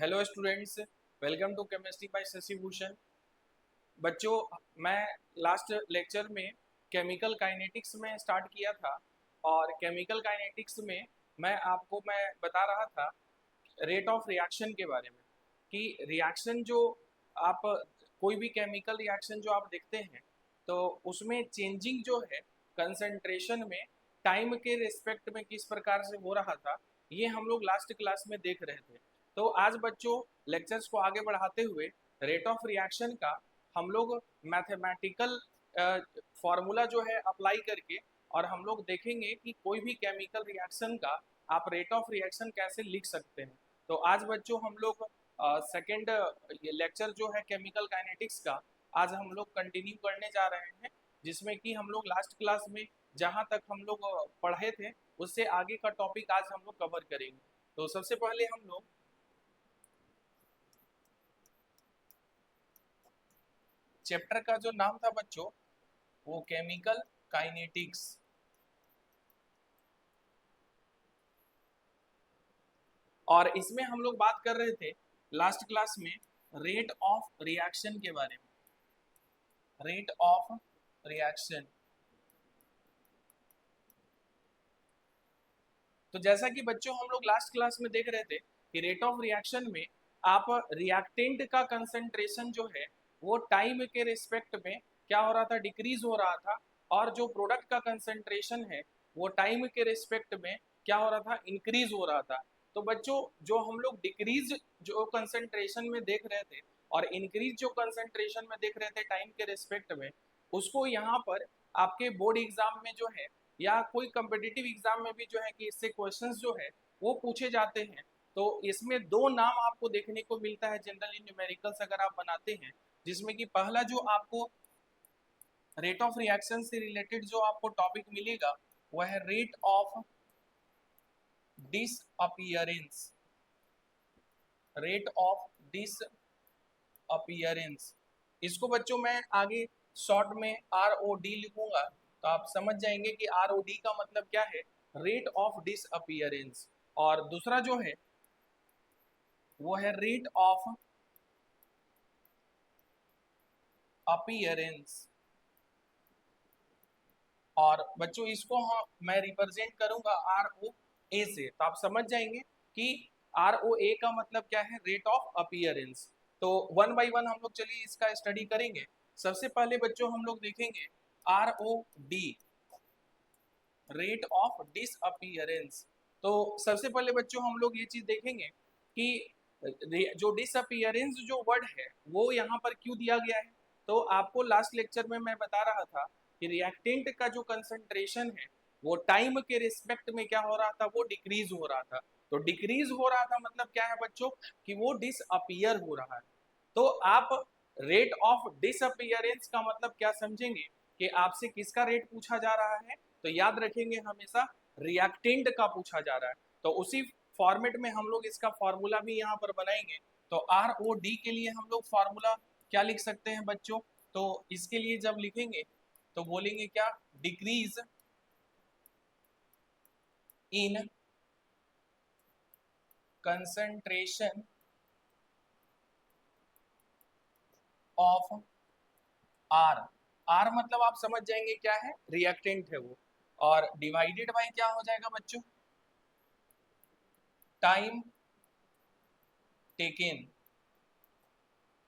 Hello students, welcome to chemistry by Shashi Bhushan. बच्चों, मैं last lecture में केमिकल काइनेटिक्स में स्टार्ट किया था और केमिकल काइनेटिक्स में मैं बता रहा था रेट ऑफ रिएक्शन के बारे में कि रिएक्शन जो आप कोई भी केमिकल रिएक्शन जो आप देखते हैं तो उसमें चेंजिंग जो है कंसंट्रेशन में टाइम के रिस्पेक्ट में किस प्रकार से हो रहा था, ये हम लोग लास्ट क्लास में देख रहे थे। तो आज बच्चों लेक्चर्स को आगे बढ़ाते हुए रेट ऑफ रिएक्शन का हम लोग मैथमेटिकल फॉर्मूला जो है अप्लाई करके और हम लोग देखेंगे कि कोई भी केमिकल रिएक्शन का आप रेट ऑफ रिएक्शन कैसे लिख सकते हैं। तो आज बच्चों हम लोग सेकेंड लेक्चर जो है केमिकल काइनेटिक्स का आज हम लोग कंटिन्यू करने जा रहे हैं, जिसमें कि हम लोग लास्ट क्लास में जहाँ तक हम लोग पढ़े थे उससे आगे का टॉपिक आज हम लोग कवर करेंगे। तो सबसे पहले हम लोग चैप्टर का जो नाम था बच्चों वो केमिकल काइनेटिक्स, और इसमें हम लोग बात कर रहे थे लास्ट क्लास में रेट ऑफ रिएक्शन के बारे में। रेट ऑफ रिएक्शन, तो जैसा कि बच्चों हम लोग लास्ट क्लास में देख रहे थे कि रेट ऑफ रिएक्शन में आप रिएक्टेंट का कंसंट्रेशन जो है वो टाइम के रिस्पेक्ट में क्या हो रहा था, डिक्रीज हो रहा था, और जो प्रोडक्ट का कंसंट्रेशन है वो टाइम के रिस्पेक्ट में क्या हो रहा था, इंक्रीज हो रहा था। तो बच्चों जो हम लोग डिक्रीज जो कंसंट्रेशन में देख रहे थे और इंक्रीज जो कंसंट्रेशन में देख रहे थे टाइम के रिस्पेक्ट में, उसको यहाँ पर आपके बोर्ड एग्जाम में जो है या कोई कम्पिटिटिव एग्जाम में भी जो है कि इससे क्वेश्चंस जो है वो पूछे जाते हैं। तो इसमें दो नाम आपको देखने को मिलता है जनरली न्यूमेरिकल्स अगर आप बनाते हैं, जिसमें कि पहला जो आपको रेट ऑफ रिएक्शन से रिलेटेड जो आपको टॉपिक मिलेगा वह है rate of disappearance. Rate of disappearance, इसको बच्चों मैं आगे शॉर्ट में ROD लिखूंगा तो आप समझ जाएंगे कि ROD का मतलब क्या है, रेट ऑफ डिसअपियरेंस। और दूसरा जो है वो है रेट ऑफ अपीयरेंस। और बच्चों इसको मैं रिप्रेजेंट करूंगा ROA से, तो आप समझ जाएंगे कि ROA का मतलब क्या है, रेट ऑफ अपीयरेंस। तो वन बाय वन हम लोग चलिए इसका स्टडी करेंगे। सबसे पहले बच्चों हम लोग देखेंगे ROD, रेट ऑफ डिसअपियरेंस। तो सबसे पहले बच्चों हम लोग ये चीज देखेंगे कि जो डिसअपियरेंस जो वर्ड है वो यहाँ पर क्यों दिया गया है। तो आपको लास्ट लेक्चर में मैं बता रहा था कि रिएक्टेंट का जो कंसंट्रेशन है वो टाइम के रिस्पेक्ट में क्या हो रहा था, वो डिक्रीज हो रहा था। तो डिक्रीज हो रहा था मतलब क्या है बच्चों, कि वो डिसअपियर हो रहा है। तो आप रेट ऑफ डिसअपियरेंस का मतलब क्या समझेंगे कि आपसे किसका रेट पूछा जा रहा है, तो याद रखेंगे हमेशा रिएक्टेंट का पूछा जा रहा है। तो उसी फॉर्मेट में हम लोग इसका फॉर्मूला भी यहाँ पर बनाएंगे। तो ROD के लिए हम लोग फॉर्मूला क्या लिख सकते हैं बच्चों, तो इसके लिए जब लिखेंगे तो बोलेंगे क्या, decrease in concentration of R। R मतलब आप समझ जाएंगे क्या है, रिएक्टेंट है वो, और डिवाइडेड बाय क्या हो जाएगा बच्चों, टाइम टेकन।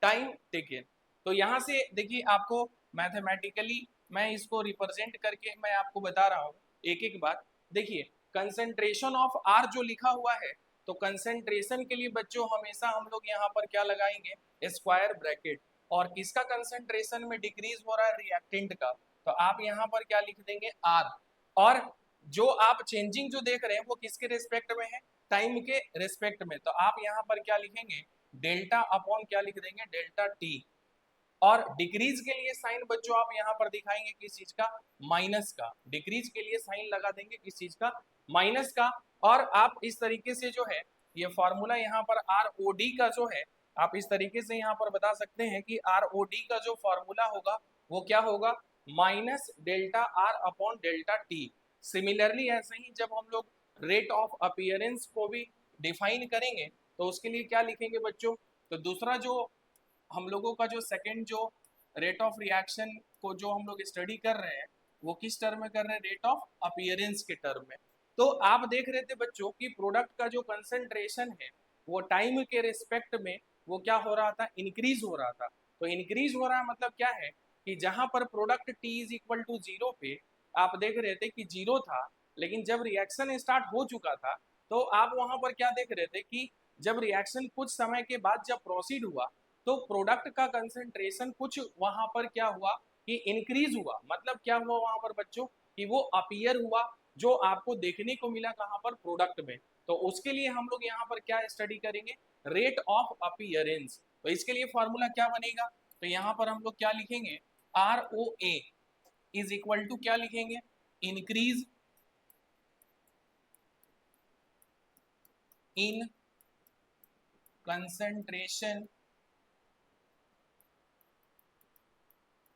टाइम टेकन, तो यहां से देखिए आपको मैथमेटिकली मैं इसको रिप्रेजेंट करके मैं आपको बता रहा हूं एक एक बात। देखिए कंसंट्रेशन ऑफ R जो लिखा हुआ है, तो कंसंट्रेशन के लिए बच्चों हमेशा हम लोग यहाँ पर क्या लगाएंगे, स्क्वायर ब्रैकेट। और किसका कंसंट्रेशन में डिक्रीज हो रहा है, रिएक्टेंट का, तो आप यहाँ पर क्या लिख देंगे, R। और जो आप चेंजिंग जो देख रहे हैं वो किसके रिस्पेक्ट में है, टाइम के रिस्पेक्ट में, तो आप यहाँ पर क्या लिखेंगे, डेल्टा अपॉन क्या लिख देंगे, डेल्टा टी। और डिक्रीज के लिए साइन बच्चों आप यहाँ पर दिखाएंगे किस चीज का, माइनस का। डिक्रीज के लिए साइन लगा देंगे किस चीज का, माइनस का। और आप इस तरीके से जो है ये फॉर्मूला यहाँ पर ROD का जो है, आप इस तरीके से यहाँ पर बता सकते हैं कि ROD का जो फॉर्मूला होगा वो क्या होगा, minus delta R upon delta T. Similarly ऐसे ही जब हम लोग रेट ऑफ अपीयरेंस को भी डिफाइन करेंगे तो उसके लिए क्या लिखेंगे बच्चों? तो दूसरा जो हम लोगों का जो सेकंड जो रेट ऑफ रिएक्शन को जो हम लोग स्टडी कर रहे हैं वो किस टर्म में कर रहे हैं? रेट ऑफ अपीयरेंस के टर्म में। तो आप देख रहे थे बच्चों कि प्रोडक्ट का जो कंसंट्रेशन है वो टाइम के रिस्पेक्ट में वो क्या हो रहा था? इंक्रीज हो रहा था। तो इंक्रीज हो रहा है मतलब क्या है कि जहां पर product t is equal to zero पे आप देख रहे थे कि जीरो था, लेकिन जब रिएक्शन स्टार्ट हो चुका था तो आप वहां पर क्या देख रहे थे कि जब रिएक्शन कुछ समय के बाद जब प्रोसीड हुआ तो प्रोडक्ट का कंसंट्रेशन कुछ वहां पर क्या हुआ कि इंक्रीज हुआ। मतलब क्या हुआ वहां पर बच्चों कि वो अपीयर हुआ, जो आपको देखने को मिला कहां पर? प्रोडक्ट में। तो उसके लिए हम लोग यहाँ पर क्या स्टडी करेंगे? Rate of appearance. तो इसके लिए फॉर्मूला क्या बनेगा? तो यहाँ पर हम लोग क्या लिखेंगे? R O A is equal to क्या लिखेंगे? Increase in concentration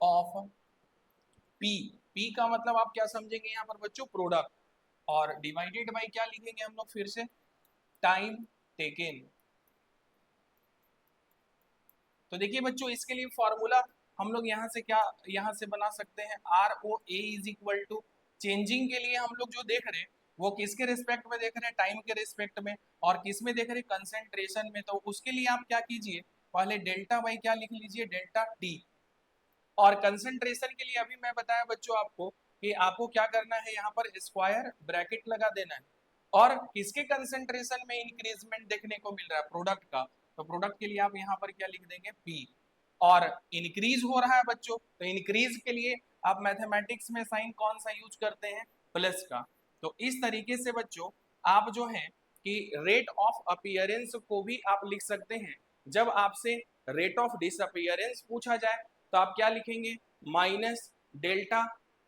of P. P का मतलब आप क्या समझेंगे यहाँ पर बच्चों? प्रोडक्ट। और डिवाइडेड बाय क्या लिखेंगे हम लोग फिर से? Time taken. तो देखिए बच्चों इसके लिए फॉर्मूला हम लोग यहाँ से क्या यहाँ से बना सकते हैं? R O A is equal to changing के लिए हम लोग जो देख रहे हैं वो किसके रिस्पेक्ट में देख रहे हैं? टाइम के रिस्पेक्ट में। और किस में देख रहे हैं? कंसेंट्रेशन में। तो उसके लिए आप क्या कीजिए? पहले डेल्टा बाई क्या लिख लीजिए? Delta T. और कंसंट्रेशन के लिए अभी मैं बताया बच्चों आपको कि आपको क्या करना है? यहाँ पर स्क्वायर ब्रैकेट लगा देना है। और किसके कंसंट्रेशन में इंक्रीजमेंट देखने को मिल रहा है? प्रोडक्ट का। तो प्रोडक्ट के लिए आप यहाँ पर क्या लिख देंगे? पी। और इंक्रीज हो रहा है बच्चों, तो इंक्रीज के लिए आप मैथमेटिक्स में साइन कौन सा यूज करते हैं? प्लस का। तो इस तरीके से बच्चों आप जो है कि रेट ऑफ अपीयरेंस को भी आप लिख सकते हैं। जब आपसे रेट ऑफ डिसअपीयरेंस पूछा जाए तो आप क्या लिखेंगे? माइनस डेल्टा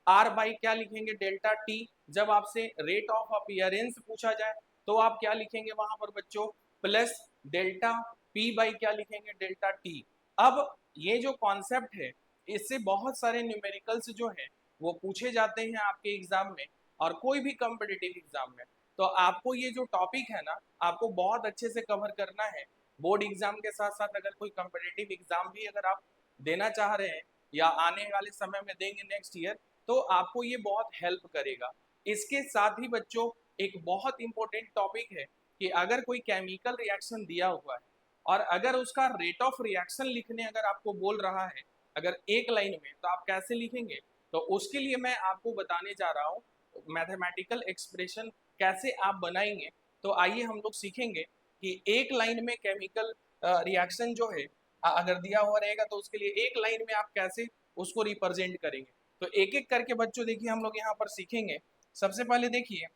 आर बाई क्या लिखेंगे? Delta T. जब आपसे रेट ऑफ अपीयरेंस पूछा जाए तो आप क्या लिखेंगे वहां पर बच्चों? प्लस डेल्टा पी बाई क्या लिखेंगे? Delta T. अब ये जो कॉन्सेप्ट है इससे बहुत सारे न्यूमेरिकल्स जो है वो पूछे जाते हैं आपके एग्जाम में और कोई भी कॉम्पिटिटिव एग्जाम में। तो आपको ये जो टॉपिक है ना आपको बहुत अच्छे से कवर करना है। बोर्ड एग्जाम के साथ साथ अगर कोई कॉम्पिटिटिव एग्जाम भी अगर आप देना चाह रहे हैं या आने वाले समय में देंगे नेक्स्ट ईयर, तो आपको ये बहुत हेल्प करेगा। इसके साथ ही बच्चों एक बहुत इंपॉर्टेंट टॉपिक है कि अगर कोई केमिकल रिएक्शन दिया हुआ है और अगर उसका रेट ऑफ रिएक्शन लिखने अगर आपको बोल रहा है अगर एक लाइन में, तो आप कैसे लिखेंगे? तो उसके लिए मैं आपको बताने जा रहा हूँ मैथमेटिकल एक्सप्रेशन कैसे आप बनाएंगे। तो आइए हम लोग सीखेंगे कि एक लाइन में केमिकल रिएक्शन जो है अगर दिया हुआ रहेगा तो उसके लिए एक लाइन में आप कैसे उसको रिप्रेजेंट करेंगे। तो एक एक करके बच्चों देखिए हम लोग यहाँ पर सीखेंगे। सबसे पहले देखिए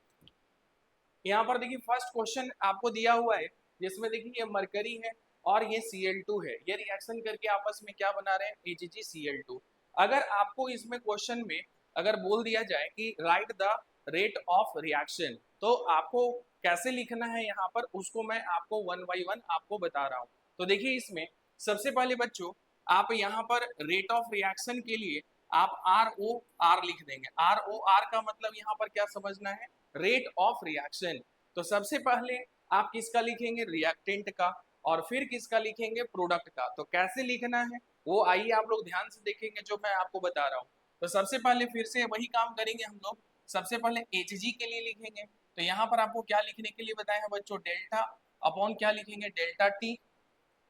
यहाँ पर देखिए फर्स्ट क्वेश्चन आपको दिया हुआ है जिसमें देखिए ये मरकरी है और ये Cl2 है। ये रिएक्शन करके आपस में क्या बना रहे हैं? AgCl2। अगर आपको इसमें क्वेश्चन में अगर बोल दिया जाए कि right the rate of reaction, तो आपको कैसे लिखना है यहाँ पर उसको मैं आपको वन बाई वन आपको बता रहा हूँ। तो देखिए इसमें सबसे पहले बच्चों आप यहाँ पर रेट ऑफ रिएक्शन के लिए आप ROR लिख देंगे। ROR का मतलब यहाँ पर क्या समझना है? Rate of reaction. तो सबसे पहले आप किसका लिखेंगे? रिएक्टेंट का। और फिर किसका लिखेंगे? प्रोडक्ट का। तो कैसे लिखना है वो आइए आप लोग ध्यान से देखेंगे जो मैं आपको बता रहा हूँ। तो सबसे पहले फिर से वही काम करेंगे हम लोग। सबसे पहले Hg के लिए लिखेंगे। तो यहाँ पर आपको क्या लिखने के लिए बताया है बच्चों? डेल्टा अपॉन क्या लिखेंगे? Delta T.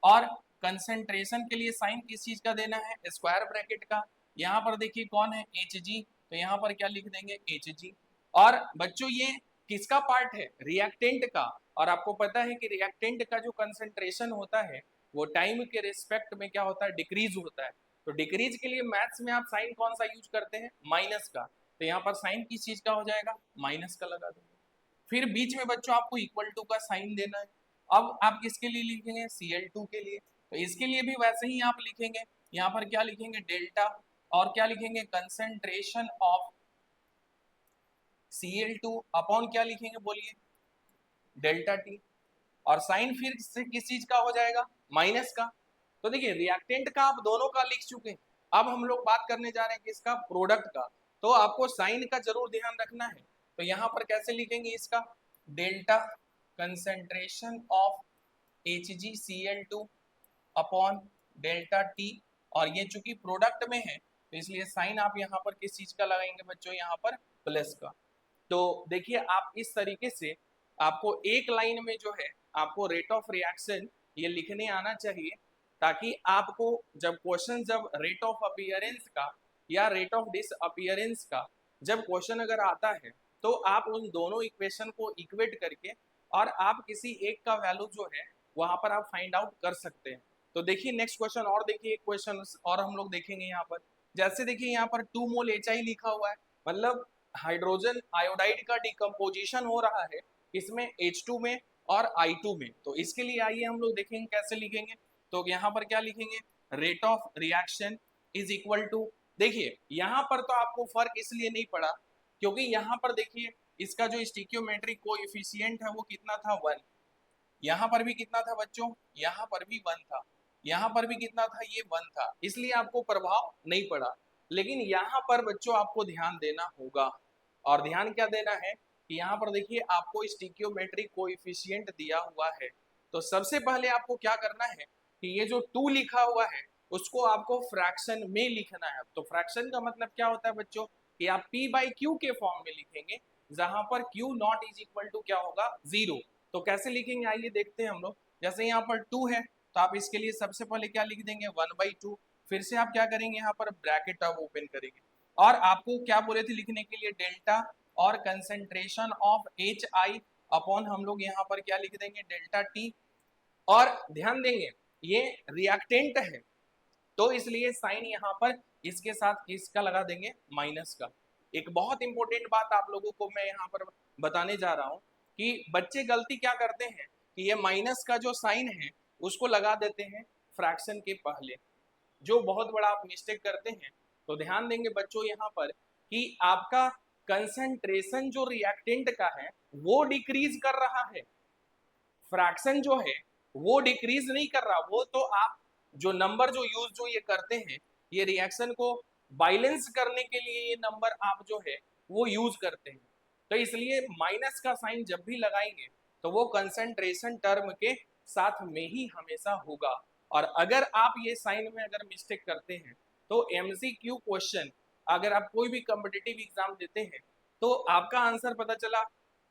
और कंसेंट्रेशन के लिए साइन किस चीज का देना है? स्क्वायर ब्रैकेट का। यहाँ पर देखिए कौन है? Hg। तो यहाँ पर क्या लिख देंगे? Hg। और बच्चों ये किसका पार्ट है? रिएक्टेंट का। और आपको पता है कि रिएक्टेंट का जो कंसेंट्रेशन होता है वो टाइम के रिस्पेक्ट में क्या होता है? डिक्रीज होता है। तो डिक्रीज के लिए मैथ्स में आप साइन कौन सा यूज करते हैं? माइनस का। तो यहाँ पर साइन किस चीज का हो जाएगा? माइनस का लगा देंगे। फिर बीच में बच्चों आपको इक्वल टू का साइन देना है। अब आप किसके लिए लिखेंगे? Cl2 के लिए। तो इसके लिए भी वैसे ही आप लिखेंगे। यहाँ पर क्या लिखेंगे? डेल्टा। और क्या लिखेंगे? कंसेंट्रेशन ऑफ Cl2 अपॉन क्या लिखेंगे? बोलिए। Delta T. और साइन फिर से किस चीज का हो जाएगा? माइनस का। तो देखिए रिएक्टेंट का आप दोनों का लिख चुके हैं। अब हम लोग बात करने जा रहे हैं किसका? प्रोडक्ट का। तो आपको साइन का जरूर ध्यान रखना है। तो यहाँ पर कैसे लिखेंगे इसका? Delta concentration of HgCl2 upon delta T, और ये चूंकि प्रोडक्ट में है तो इसलिए साइन आप यहाँ पर किस चीज का लगाएंगे बच्चों, यहाँ पर प्लस का। तो देखिए आप इस तरीके से आपको एक लाइन में जो है आपको रेट ऑफ रिएक्शन ये लिखने आना चाहिए, ताकि आपको जब क्वेश्चन, जब रेट ऑफ अपीयरेंस का या रेट ऑफ डिसअपीयरेंस का जब क्वेश्चन अगर आता है तो आप उन दोनों इक्वेशन को इक्वेट करके और आप किसी एक का वैल्यू जो है वहां पर आप फाइंड आउट कर सकते हैं। तो देखिए नेक्स्ट क्वेश्चन, और देखिए एक क्वेश्चन और हम लोग देखेंगे यहाँ पर। जैसे देखिए यहाँ पर 2 मोल HI लिखा हुआ है, मतलब हाइड्रोजन आयोडाइड का डिकम्पोजिशन हो रहा है इसमें H2 में और I2 में। तो इसके लिए आइए हम लोग देखेंगे कैसे लिखेंगे। तो यहाँ पर क्या लिखेंगे, rate of reaction is equal to, देखिए यहाँ पर तो आपको फर्क इसलिए नहीं पड़ा क्योंकि यहाँ पर देखिए इसका जो स्टिक्योमेट्रिक कोएफिशिएंट है वो कितना था, 1। यहाँ पर भी कितना था बच्चों, यहाँ पर भी 1 था, यहाँ पर भी कितना था, ये 1 था, इसलिए आपको प्रभाव नहीं पड़ा। लेकिन यहाँ पर बच्चों आपको ध्यान देना होगा, और ध्यान क्या देना है कि यहाँ पर देखिए आपको स्टिक्योमेट्रिक कोएफिशिएंट दिया हुआ है। तो सबसे पहले आपको क्या करना है कि ये जो 2 लिखा हुआ है उसको आपको फ्रैक्शन में लिखना है। तो फ्रैक्शन का मतलब क्या होता है बच्चों कि आप P/Q के फॉर्म में लिखेंगे, जहां पर Q naught is equal to क्या होगा, 0। तो कैसे लिखेंगे आइए देखते हैं हम लोग। जैसे यहाँ पर 2 है तो आप इसके लिए सबसे पहले क्या लिख देंगे, 1/2। फिर से आप क्या करेंगे, यहाँ पर ब्रैकेट अब ओपन करेंगे, और आपको क्या बोले थे लिखने के लिए, डेल्टा और कंसेंट्रेशन ऑफ HI अपॉन हम लोग यहाँ पर क्या लिख देंगे, डेल्टा टी। और ध्यान देंगे ये रिएक्टेंट है तो इसलिए साइन यहाँ पर इसके साथ किसका लगा देंगे, माइनस का। एक बहुत इंपॉर्टेंट बात आप लोगों को मैं यहाँ पर बताने जा रहा हूँ कि बच्चे गलती क्या करते हैं कि ये माइनस का जो साइन है उसको लगा देते हैं फ्रैक्शन के पहले, जो बहुत बड़ा आप मिस्टेक करते हैं। तो ध्यान देंगे बच्चों यहाँ पर कि आपका कंसंट्रेशन जो रिएक्टेंट का है वो डिक्रीज कर रहा है, फ्रैक्शन जो है वो डिक्रीज नहीं कर रहा। वो तो आप जो नंबर जो यूज जो ये करते हैं ये रिएक्शन को बैलेंस करने के लिए ये नंबर आप जो है वो यूज करते हैं। तो इसलिए माइनस का साइन जब भी लगाएंगे तो वो कंसंट्रेशन टर्म के साथ में ही हमेशा होगा। और अगर आप ये साइन में अगर मिस्टेक करते हैं तो MCQ क्वेश्चन अगर आप कोई भी कॉम्पिटिटिव एग्जाम देते हैं तो आपका आंसर पता चला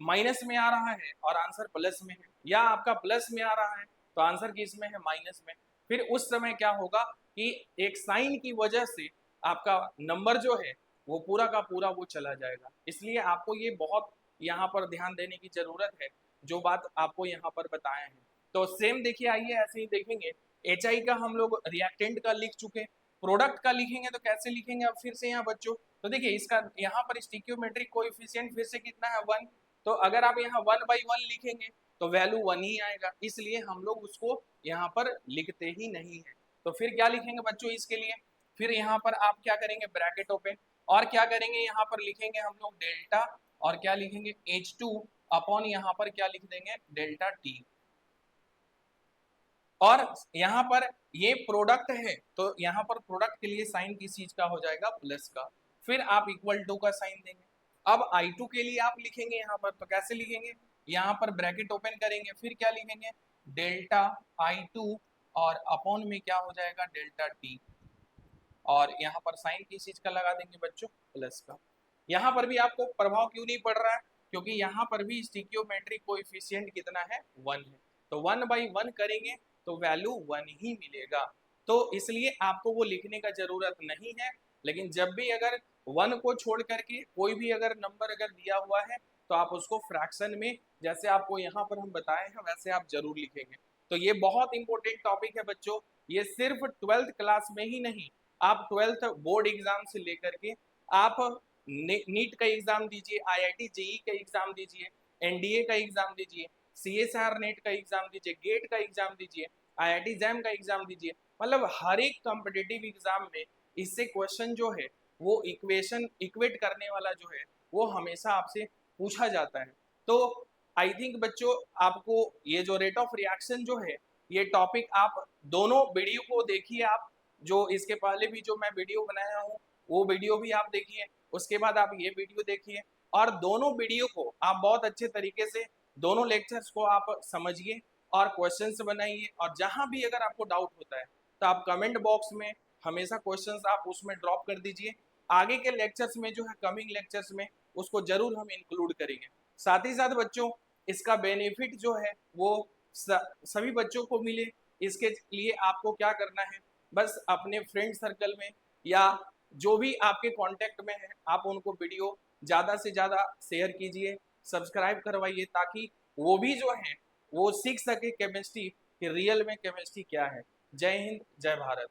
माइनस में आ रहा है और आंसर प्लस में है, या आपका प्लस में आ रहा है तो आंसर किस में है, माइनस में। फिर उस समय क्या होगा कि एक साइन की वजह से आपका नंबर जो है वो पूरा का पूरा वो चला जाएगा। इसलिए आपको ये बहुत यहाँ पर ध्यान देने की जरूरत है जो बात आपको यहाँ पर बताए हैं। तो सेम देखिए आइए ऐसे ही देखेंगे, HI का हम लोग रिएक्टेंट का लिख चुके, प्रोडक्ट का लिखेंगे तो कैसे लिखेंगे अब फिर से यहाँ बच्चों। तो देखिए इसका यहाँ पर स्टिक्योमेट्रिक कोएफिशिएंट फिर से कितना है, 1। तो अगर आप यहाँ 1/1 लिखेंगे तो वैल्यू 1 ही आएगा, इसलिए हम लोग उसको यहाँ पर लिखते ही नहीं है। तो फिर क्या लिखेंगे बच्चों इसके लिए, फिर यहाँ पर आप क्या करेंगे, ब्रैकेट ओपन, और क्या करेंगे यहाँ पर लिखेंगे हम लोग डेल्टा, और क्या लिखेंगे H2 अपॉन यहाँ पर क्या लिख देंगे, डेल्टा टी। और यहाँ पर ये प्रोडक्ट है तो यहाँ पर प्रोडक्ट के लिए साइन किस चीज का हो जाएगा, प्लस का। फिर आप इक्वल टू का साइन देंगे। अब I2 के लिए आप लिखेंगे यहाँ पर, तो कैसे लिखेंगे, यहाँ पर ब्रैकेट ओपन करेंगे, फिर क्या लिखेंगे, डेल्टा I2 और अपॉन में क्या हो जाएगा, डेल्टा टी, और यहाँ पर साइन किस चीज का लगा देंगे बच्चों, प्लस का। यहाँ पर भी आपको प्रभाव क्यों नहीं पड़ रहा है, क्योंकि यहाँ पर भी स्टिक्योमेट्रिक कोएफिशिएंट कितना है, 1 है। तो 1/1 करेंगे तो वैल्यू 1 ही मिलेगा। तो इसलिए आपको वो लिखने का जरूरत नहीं है। लेकिन जब भी अगर 1 को छोड़ करके कोई भी अगर नंबर अगर दिया हुआ है तो आप उसको फ्रैक्शन में, जैसे आपको यहाँ पर हम बताए हैं वैसे आप जरूर लिखेंगे। तो ये बहुत इंपॉर्टेंट टॉपिक है बच्चों, ये सिर्फ 12th क्लास में ही नहीं, आप 12th बोर्ड एग्जाम से लेकर के आप नीट का एग्जाम दीजिए, IIT JEE का एग्जाम दीजिए, NDA का एग्जाम दीजिए, CSIR नेट का एग्जाम दीजिए, गेट का एग्जाम दीजिए, IIT जैम का एग्जाम दीजिए, मतलब हर एक कॉम्पिटिटिव एग्जाम में इससे क्वेश्चन जो है वो इक्वेशन इक्वेट करने वाला जो है वो हमेशा आपसे पूछा जाता है। तो आई थिंक बच्चों आपको ये जो रेट ऑफ रिएक्शन जो है ये टॉपिक आप दोनों वीडियो को देखिए, आप जो इसके पहले भी जो मैं वीडियो बनाया हूँ वो वीडियो भी आप देखिए, उसके बाद आप ये वीडियो देखिए, और दोनों वीडियो को आप बहुत अच्छे तरीके से दोनों लेक्चर्स को आप समझिए और क्वेश्चंस बनाइए, और जहां भी अगर आपको डाउट होता है तो आप कमेंट बॉक्स में हमेशा क्वेश्चंस आप उसमें ड्रॉप कर दीजिए। आगे के लेक्चर्स में जो है, कमिंग लेक्चर्स में उसको जरूर हम इंक्लूड करेंगे। साथ ही साथ बच्चों, इसका बेनिफिट जो है वो सभी बच्चों को मिले, इसके लिए आपको क्या करना है, बस अपने फ्रेंड सर्कल में या जो भी आपके कांटेक्ट में है आप उनको वीडियो ज़्यादा से ज़्यादा शेयर कीजिए, सब्सक्राइब करवाइए, ताकि वो भी जो है वो सीख सके केमिस्ट्री कि रियल में केमिस्ट्री क्या है। जय हिंद, जय भारत।